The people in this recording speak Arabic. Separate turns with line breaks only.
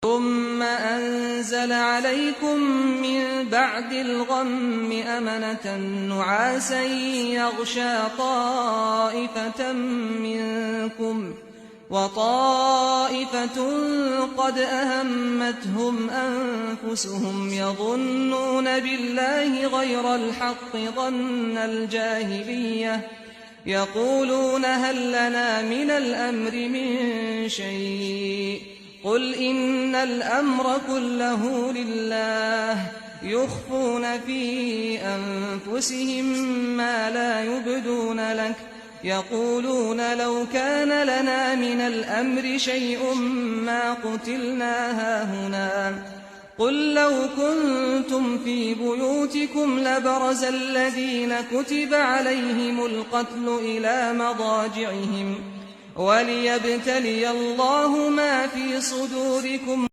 ثُمَّ أَنزَلَ عَلَيْكُم مِّن بَعْدِ الْغَمِّ أَمَنَةً نُّعَاسًا يَغْشَىٰ طَائِفَةً مِّنكُمْ ۖ وَطَائِفَةٌ قَدْ أَهَمَّتْهُمْ أَنفُسُهُمْ يَظُنُّونَ بِاللَّهِ غَيْرَ الْحَقِّ ظَنَّ الْجَاهِلِيَّةِ يَقُولُونَ هَل لَّنَا مِنَ الْأَمْرِ مِن شَيْءٍ قُلْ إِنَّ الْأَمْرَ كُلَّهُ لِلَّهِ يُخْفُونَ فِي أَنفُسِهِم مَّا لَا يُبْدُونَ لَكَ يَقُولُونَ لَوْ كَانَ لَنَا مِنَ الْأَمْرِ شَيْءٌ مَّا قُتِلْنَا هَاهُنَا قُل لَّوْ كُنتُمْ فِي بُيُوتِكُمْ لَبَرَزَ الَّذِينَ كُتِبَ عَلَيْهِمُ الْقَتْلُ إِلَىٰ مَضَاجِعِهِمْ وَلِيَبْتَلِيَ اللَّهُ مَا فِي صُدُورِكُمْ